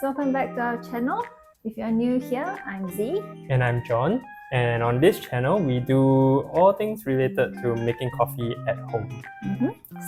welcome back to our channel. If you're new here, I'm Z. And I'm John. And on this channel, we do all things related to making coffee at home.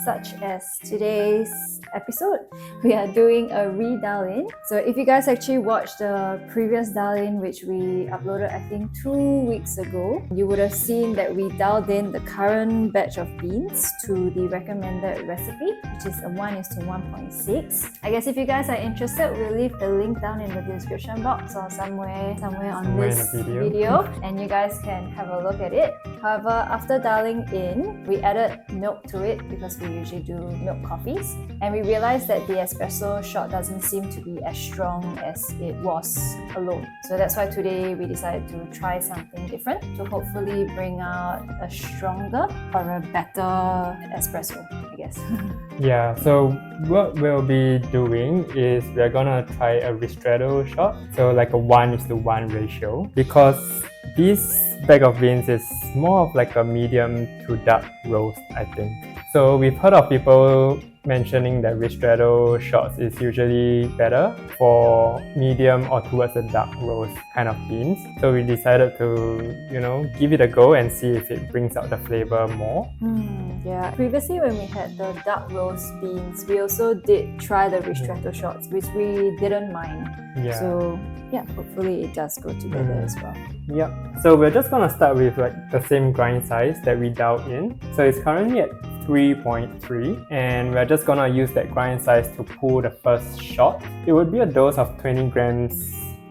Such as today's episode, we are doing a re-dial-in. So if you guys actually watched the previous dial-in, which we uploaded I think 2 weeks ago, you would have seen that we dialed in the current batch of beans to the recommended recipe, which is a 1:1.6. I guess if you guys are interested, we'll leave the link down in the description box or somewhere on this video, and you guys can have a look at it. However, after dialing in, we added milk to it because we usually do milk coffees, and we realized that the espresso shot doesn't seem to be as strong as it was alone. So that's why today we decided to try something different to hopefully bring out a stronger or a better espresso, I guess. Yeah, so what we'll be doing is we're gonna try a Ristretto shot, so like a 1:1 ratio, because this bag of beans is more of like a medium to dark roast, I think. So we've heard of people mentioning that Ristretto shots is usually better for medium or towards the dark roast kind of beans. So we decided to, give it a go and see if it brings out the flavor more. Yeah. Previously when we had the dark roast beans, we also did try the Ristretto shots, which we didn't mind. Yeah. So yeah, hopefully it does go together as well. Yep. So we're just gonna start with like the same grind size that we dialed in. So it's currently at 3.3, and we're just gonna use that grind size to pull the first shot. It would be a dose of 20 grams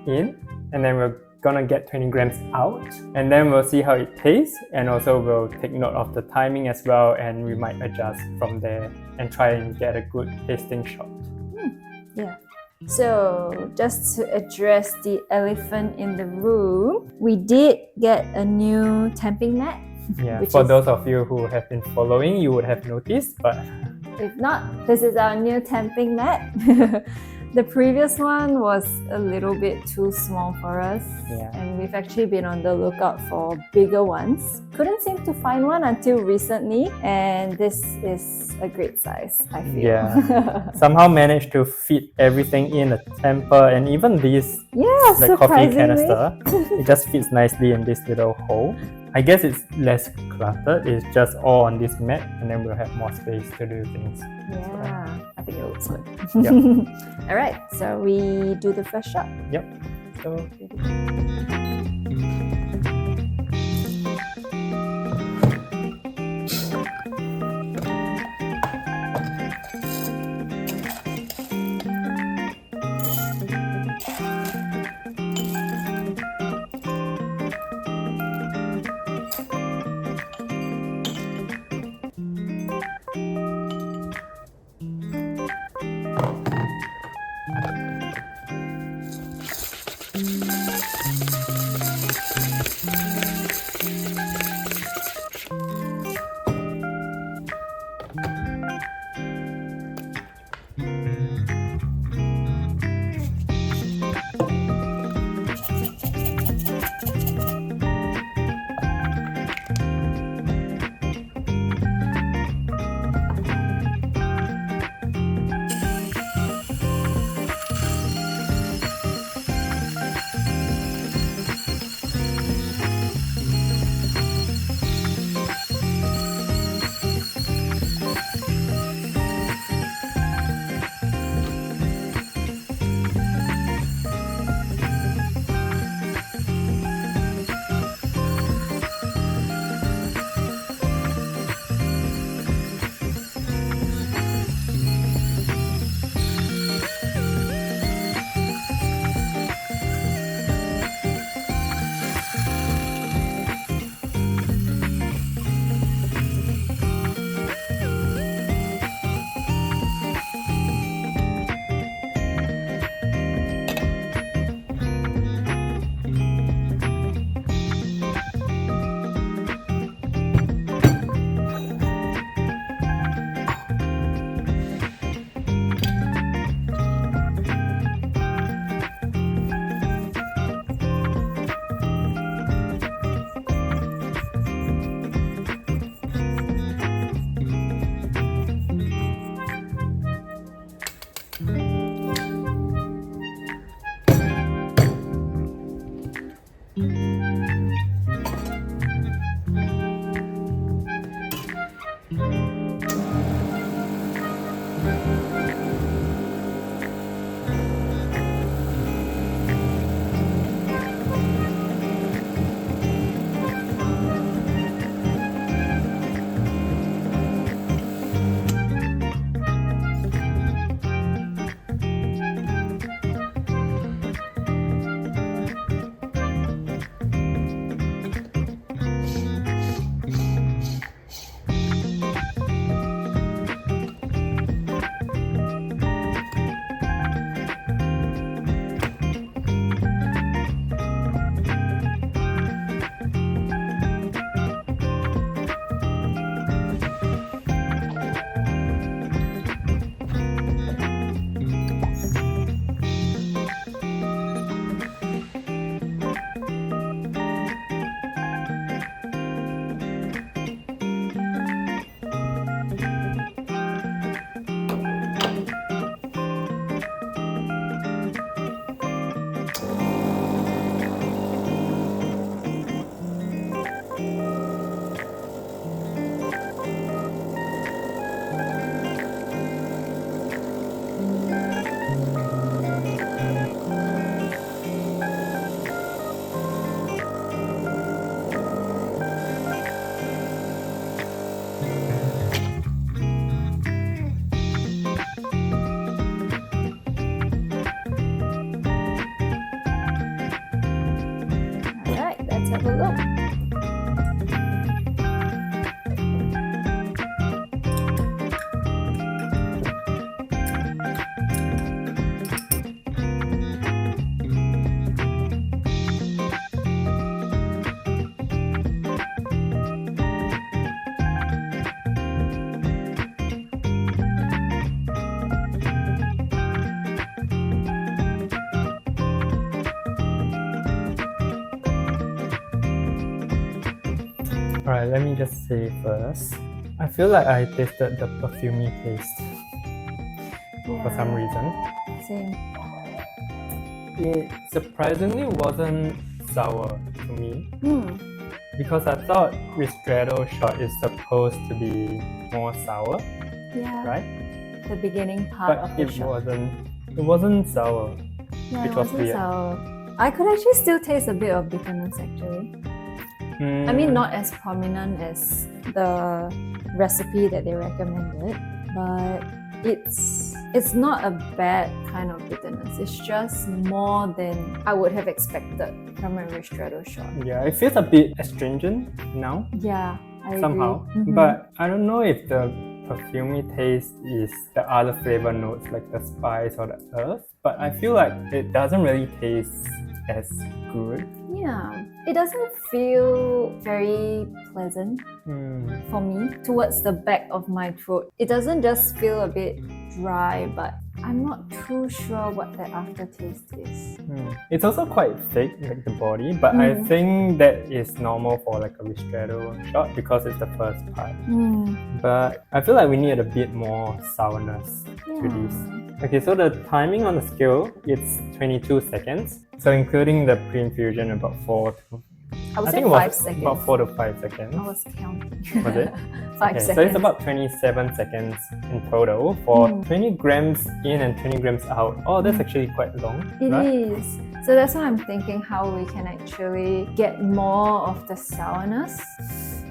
in, and then we're gonna get 20 grams out, and then we'll see how it tastes, and also we'll take note of the timing as well, and we might adjust from there and try and get a good tasting shot. Yeah. So just to address the elephant in the room, we did get a new tamping mat. Yeah, for those of you who have been following, you would have noticed, but if not, this is our new tamping mat. The previous one was a little bit too small for us, and we've actually been on the lookout for bigger ones. Couldn't seem to find one until recently, and this is a great size, I feel. Yeah, somehow managed to fit everything in, the temper, and even this the coffee canister. It just fits nicely in this little hole. I guess it's less cluttered, it's just all on this mat, and then we'll have more space to do things. Yeah, I think it looks good. Yep. Alright, so we do the first shot. Yep. So have a look. Alright, let me just say first. I feel like I tasted the perfumey taste for some reason. Same. It surprisingly wasn't sour to me because I thought Ristretto shot is supposed to be more sour, Yeah. right? The beginning part But of the it shot. wasn't sour. Yeah, which it was wasn't weird. sour. I could actually still taste a bit of bitterness actually. I mean, not as prominent as the recipe that they recommended, but it's not a bad kind of bitterness. It's just more than I would have expected from a Ristretto shot. Yeah, it feels a bit astringent now Yeah, I somehow, agree. Mhm. but I don't know if the perfumey taste is the other flavor notes like the spice or the earth, but I feel like it doesn't really taste as good. Yeah, it doesn't feel very pleasant for me towards the back of my throat. It doesn't just feel a bit dry, but I'm not too sure what that aftertaste is. It's also quite thick, like the body, but I think that is normal for like a Ristretto shot because it's the first part. But I feel like we need a bit more sourness to this. Okay, so the timing on the scale, it's 22 seconds. So including the pre-infusion, about 4 to... I would I say think it 5 was seconds. about 4 to 5 seconds. I was counting. Was it? 5 Okay, seconds. so it's about 27 seconds in total for 20 grams in and 20 grams out. Oh, that's actually quite long, It right? is. So that's why I'm thinking how we can actually get more of the sourness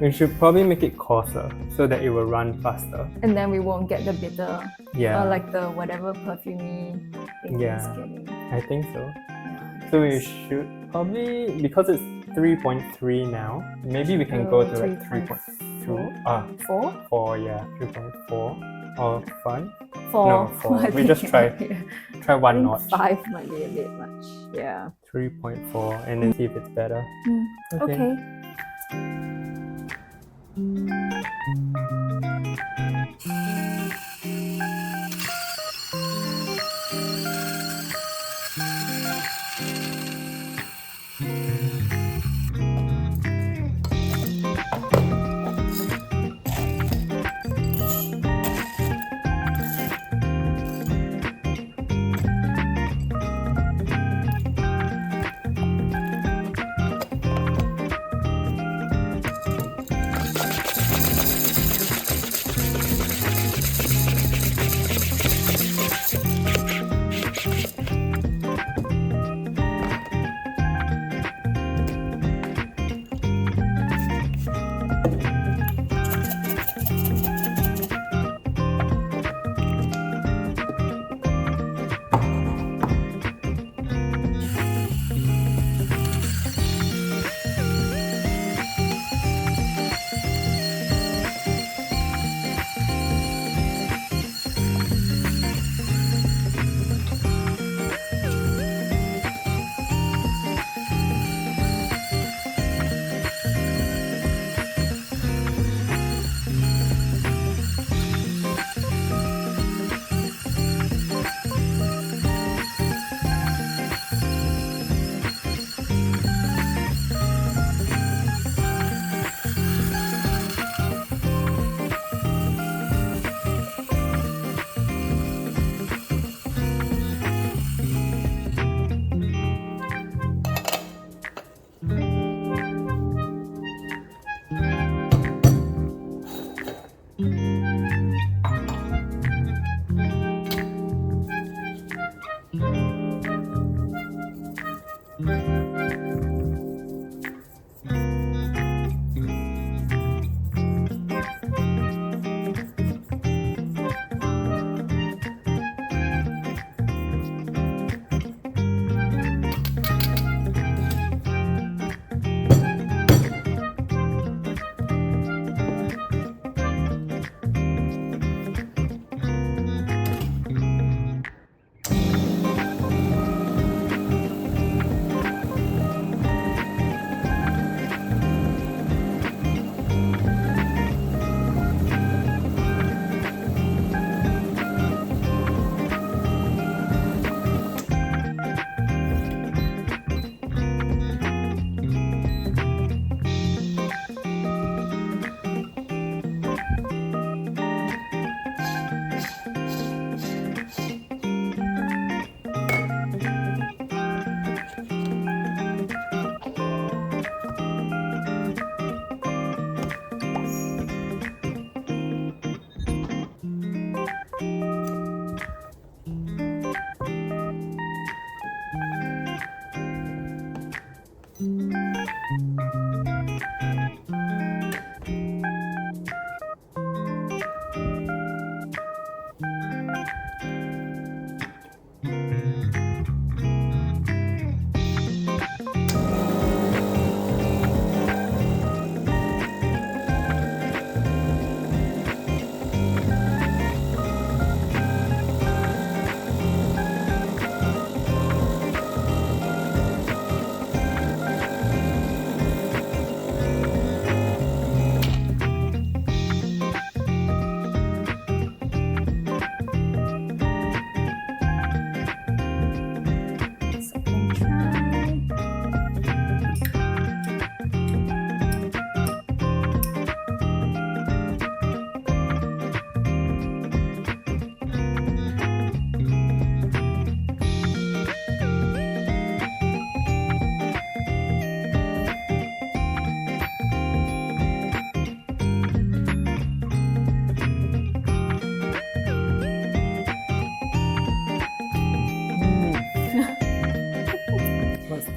We should probably make it coarser so that it will run faster. and then we won't get the bitter Yeah, or like the whatever perfumey thing Yeah. it's getting. I think so. Yeah, So we should probably, because it's 3.3 now, maybe we can go to like 3.2. 4? 4, yeah, 3.4 or 5. 4. No, 4. I We just think. try I one think notch. 5 might be a bit much. Yeah. 3.4 and then see if it's better. Okay.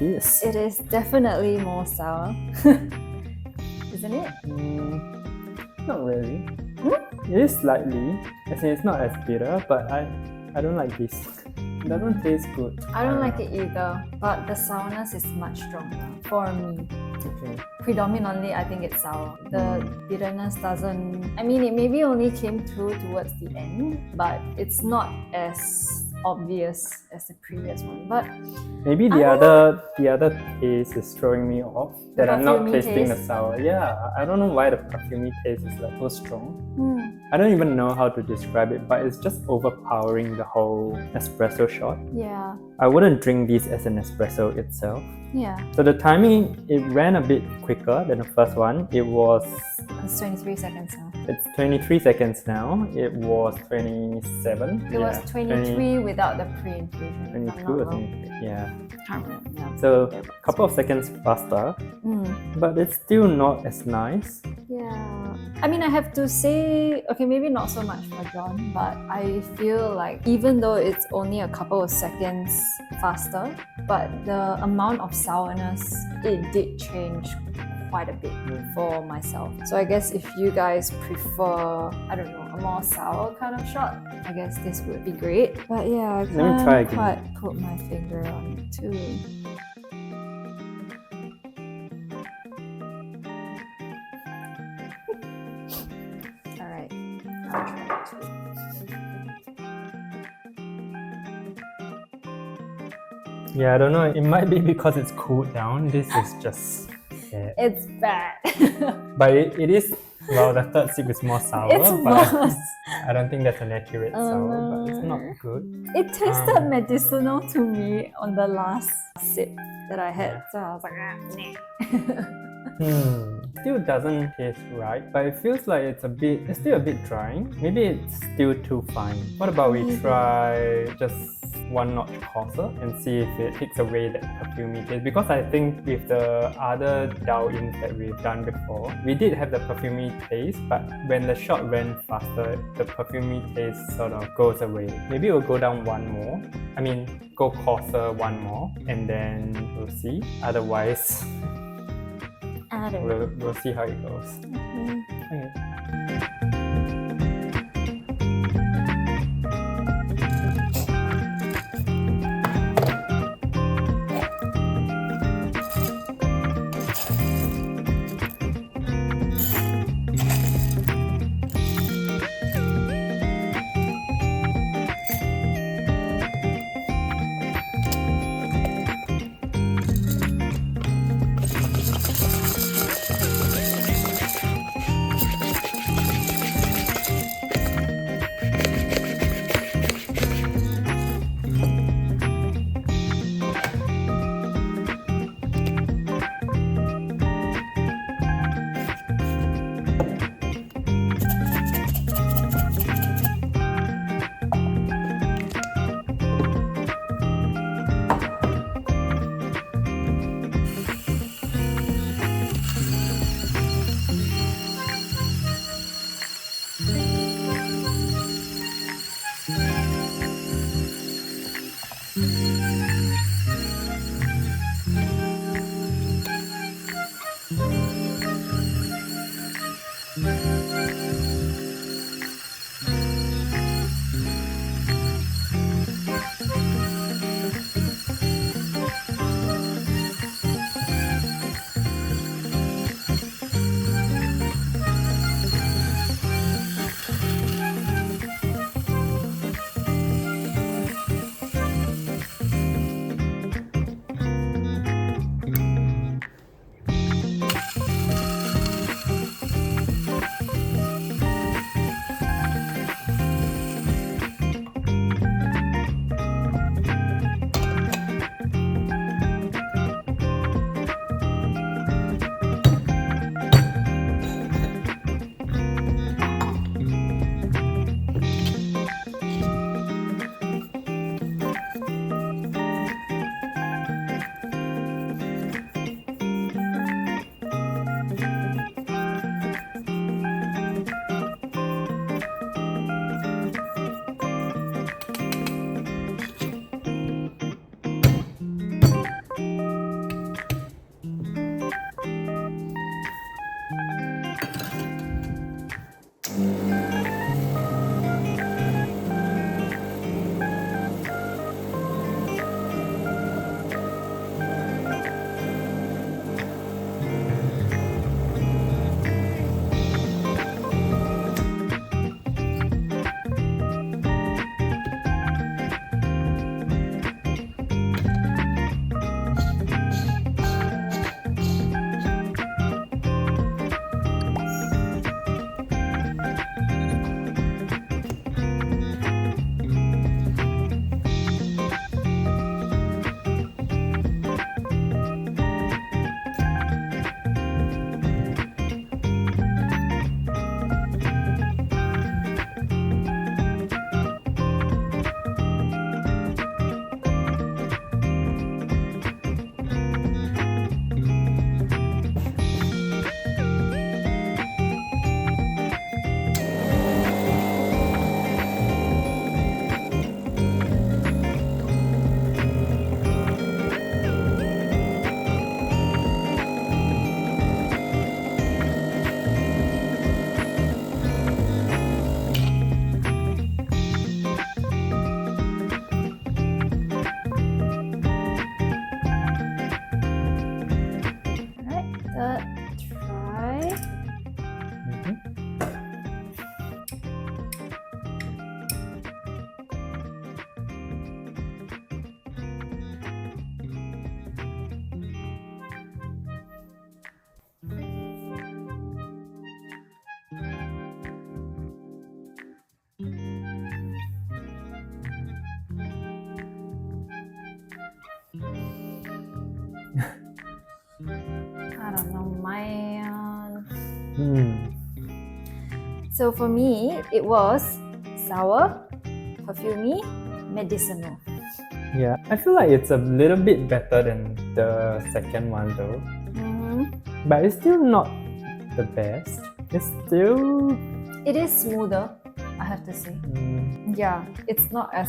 is. It is definitely more sour. Isn't it? Not really. Hmm? It is slightly. As in, it's not as bitter, but I don't like this. It doesn't taste good. I don't like it either, but the sourness is much stronger for me. Okay. Predominantly, I think it's sour. The bitterness doesn't. I mean, it maybe only came through towards the end, but it's not as obvious as the previous one. But Maybe the other taste is throwing me off. That I'm not perfumey tasting the taste? sour. Yeah, I don't know why the perfumey taste is like so strong. hmm, I don't even know how to describe it, but it's just overpowering the whole espresso shot. yeah, I wouldn't drink this as an espresso itself. yeah. So the timing, it ran a bit quicker than the first one. It's 23 seconds now. It's 23 seconds now. It was 27. It was 20 23 without the pre-infusion. if I'm 22 not or wrong. something. Yeah. Can't remember. Yeah. So a couple of seconds faster, but it's still not as nice. Yeah. I mean, I have to say, okay, maybe not so much for John, but I feel like even though it's only a couple of seconds faster, but the amount of sourness, it did change quite a bit for myself. So I guess if you guys prefer, I don't know, a more sour kind of shot, I guess this would be great. But yeah, I Let me try can't again. quite put my finger on it too. Alright, I'll try it too. Yeah, I don't know. It might be because it's cooled down. This is just bad. It's bad. But it is, well, the third sip is more sour. It's but more. I don't think that's an accurate Oh, sour, but it's no. not good. It tasted medicinal to me on the last sip that I had. So I was like, nah. Still doesn't taste right, but it feels like it's still a bit dry. Maybe it's still too fine. What about we Maybe. try just one notch coarser and see if it takes away that perfumey taste? Because I think with the other dial-ins that we've done before, we did have the perfumey taste, but when the shot ran faster, the perfumey taste sort of goes away. Maybe we'll go down one more. I mean, go coarser one more, and then we'll see. Otherwise, I don't know. we'll see how it goes. Okay. I don't know, man. Hmm. So for me, it was sour, perfumey, medicinal. Yeah, I feel like it's a little bit better than the second one though. But it's still not the best. It's still... It is smoother, I have to say. Yeah, it's not as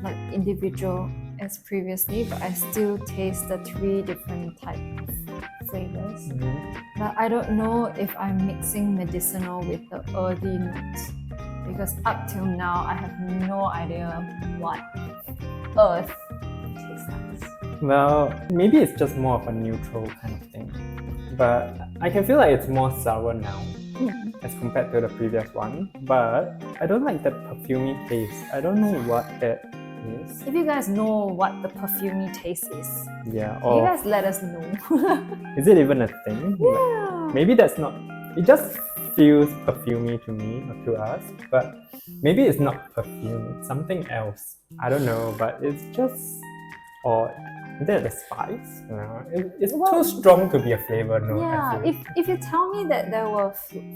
like individual as previously, but I still taste the 3 different type of flavors. But I don't know if I'm mixing medicinal with the earthy notes, because up till now I have no idea what earth tastes like. Well, maybe it's just more of a neutral kind of thing. But I can feel like it's more sour now as compared to the previous one. But I don't like that perfumey taste. I don't know what that is. If you guys know what the perfumey taste is, Yeah, can you or guys let us know? is it even a thing? Yeah. Like, maybe that's not... It just feels perfumey to me or to us. But maybe it's not perfume. It's something else. I don't know, but it's just odd. Is that the spice? No, it's too strong to be a flavor note. Yeah, I feel. if you tell me that there were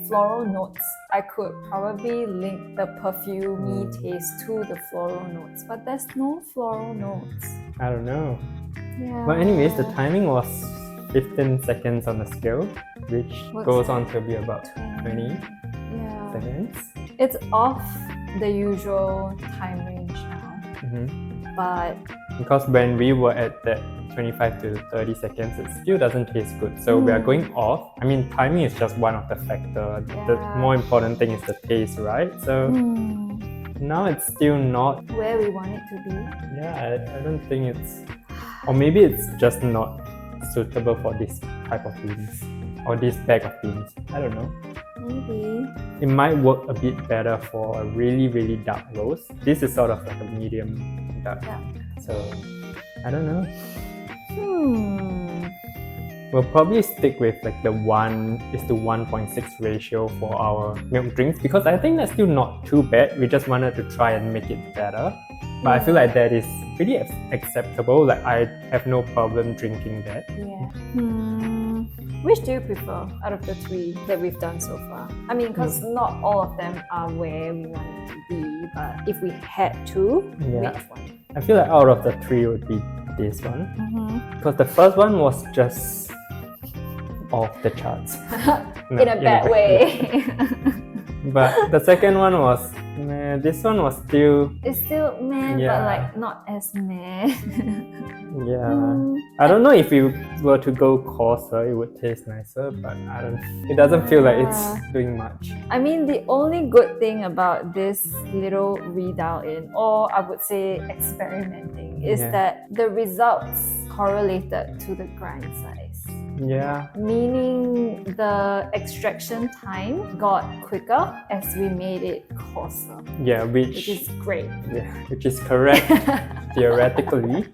floral notes, I could probably link the perfumey taste to the floral notes, but there's no floral notes. I don't know. Yeah. But anyways, the timing was 15 seconds on the scale, which goes on to be about 20 Yeah. seconds. It's off the usual time range now, but because when we were at that 25 to 30 seconds, it still doesn't taste good. So we are going off. I mean, timing is just one of the factors. The more important thing is the taste, right? So now it's still not where we want it to be. Yeah, I don't think it's... Or maybe it's just not suitable for this type of beans or this bag of beans. I don't know. Maybe. It might work a bit better for a really, really dark roast. This is sort of like a medium dark. Yeah. So, I don't know. Hmm. We'll probably stick with like the 1:1.6 ratio for our milk drinks because I think that's still not too bad. We just wanted to try and make it better. But I feel like that is pretty acceptable. Like I have no problem drinking that. Yeah. Which do you prefer out of the 3 that we've done so far? I mean, because not all of them are where we want it to be, but if we had to, which one? I feel like out of the 3 it would be this one. Because the first one was just off the charts. No, in a bad way. But the second one was meh. This one was still... It's still meh, Yeah. but like not as meh. Yeah. I don't know if we were to go coarser, it would taste nicer, but I don't... It doesn't feel like it's doing much. I mean, the only good thing about this little redial in, or I would say experimenting, is that the results correlated to the grind size. Yeah. Meaning the extraction time got quicker as we made it coarser. Yeah, which is great. Yeah, which is correct theoretically.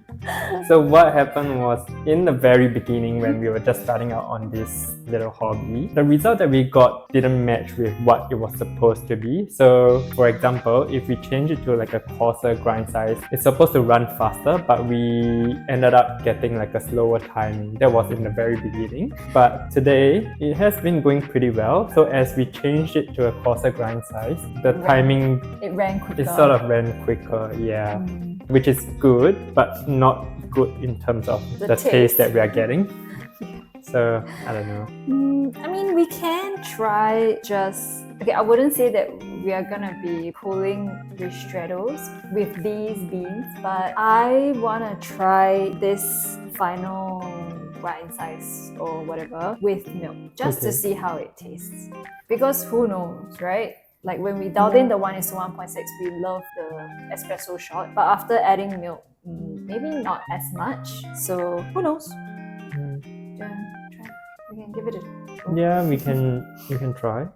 So what happened was in the very beginning when we were just starting out on this little hobby, the result that we got didn't match with what it was supposed to be. So for example, if we change it to like a coarser grind size, it's supposed to run faster, but we ended up getting like a slower timing. That was in the very beginning. But today, it has been going pretty well. So as we changed it to a coarser grind size, the timing... It ran quicker. It sort of ran quicker, yeah. Which is good, but not good in terms of the taste that we are getting. So, I don't know. I mean, we can try just... Okay, I wouldn't say that we are gonna be pulling Ristrettos with these beans, but I wanna try this final grind size or whatever with milk, just to see how it tastes. Because who knows, right? Like when we dialed in the 1:1.6, we love the espresso shot, but after adding milk, maybe not as much. So who knows? Try. We can give it a go. Yeah, we can try.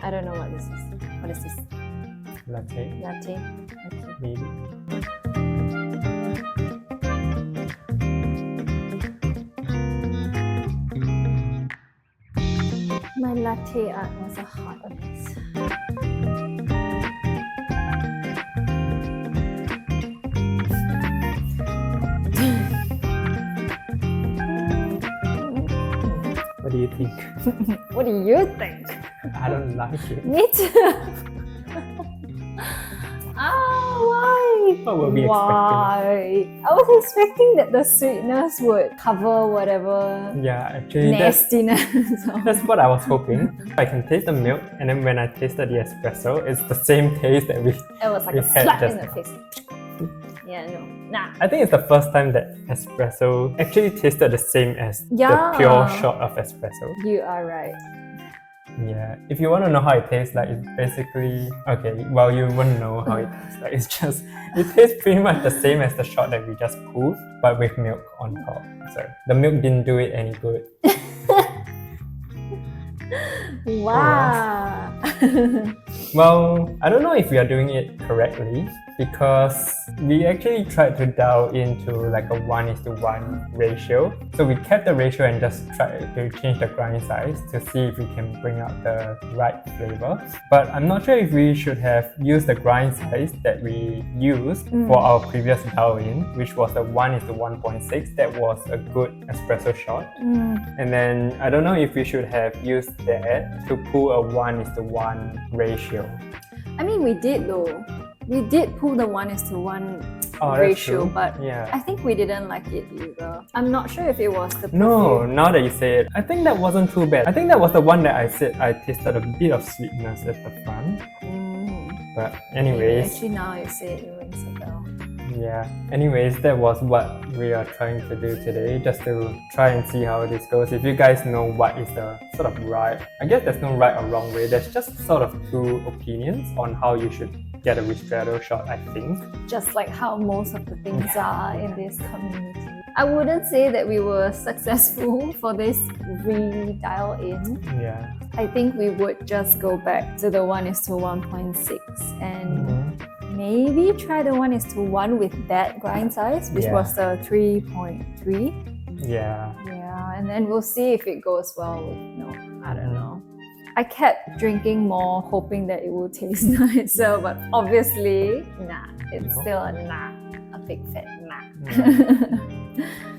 I don't know what this is. What is this? Latte, Latte? Okay. maybe. My latte art was a hard mess. What do you think? What do you think? I don't like it. Me too. Why? What were we expecting? Why? I was expecting that the sweetness would cover whatever Yeah, actually that's nastiness. what I was hoping. I can taste the milk, and then when I tasted the espresso, it's the same taste that we It was like we a had slap just in the now. face. Yeah, no. Nah. I think it's the first time that espresso actually tasted the same as Yeah. the pure shot of espresso. You are right. Yeah, if you want to know how it tastes like, it's basically okay. Well, you won't know how it tastes like. It's just it tastes pretty much the same as the shot that we just pulled, but with milk on top. So the milk didn't do it any good. Wow. Well, I don't know if we are doing it correctly because we actually tried to dial into like a 1:1 ratio. So we kept the ratio and just tried to change the grind size to see if we can bring out the right flavor. But I'm not sure if we should have used the grind size that we used for our previous dial-in, which was the 1:1.6. That was a good espresso shot. And then I don't know if we should have used that to pull a 1:1 ratio. I mean, we did though. We did pull the 1:1 Oh, that's ratio, true. but Yeah. I think we didn't like it either. I'm not sure if it was the No, perfume. now that you say it, I think that wasn't too bad. I think that was the one that I said I tasted a bit of sweetness at the front. But anyways, Actually, now you say it rings a bell. yeah. Anyways, that was what we are trying to do today, just to try and see how this goes. If you guys know what is the sort of right, I guess there's no right or wrong way. There's just sort of two opinions on how you should get a Ristretto shot, I think. Just like how most of the things are in this community. I wouldn't say that we were successful for this redial in. Yeah. I think we would just go back to the 1:1.6 and maybe try the 1:1 with that grind size, which was the 3.3. Yeah. Yeah, and then we'll see if it goes well with milk. I don't know. I kept drinking more, hoping that it will taste nicer, but obviously, nah. It's still a nah. A big fat nah.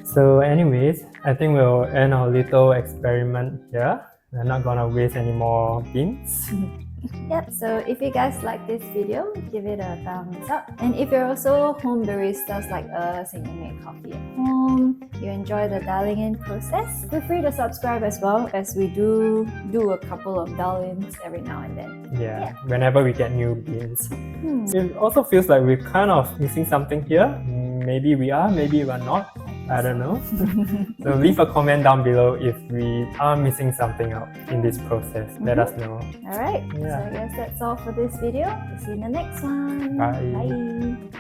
So anyways, I think we'll end our little experiment here. We're not gonna waste any more beans. Yep, so if you guys like this video, give it a thumbs up. And if you're also home baristas like us and you make coffee at home, you enjoy the dialing in process, feel free to subscribe as well, as we do a couple of dial-ins every now and then. Yeah, whenever we get new beans. It also feels like we're kind of missing something here. Maybe we are, maybe we're not. I don't know. So leave a comment down below if we are missing something out in this process. Let us know. Alright, so I guess that's all for this video. We'll see you in the next one. Bye. Bye.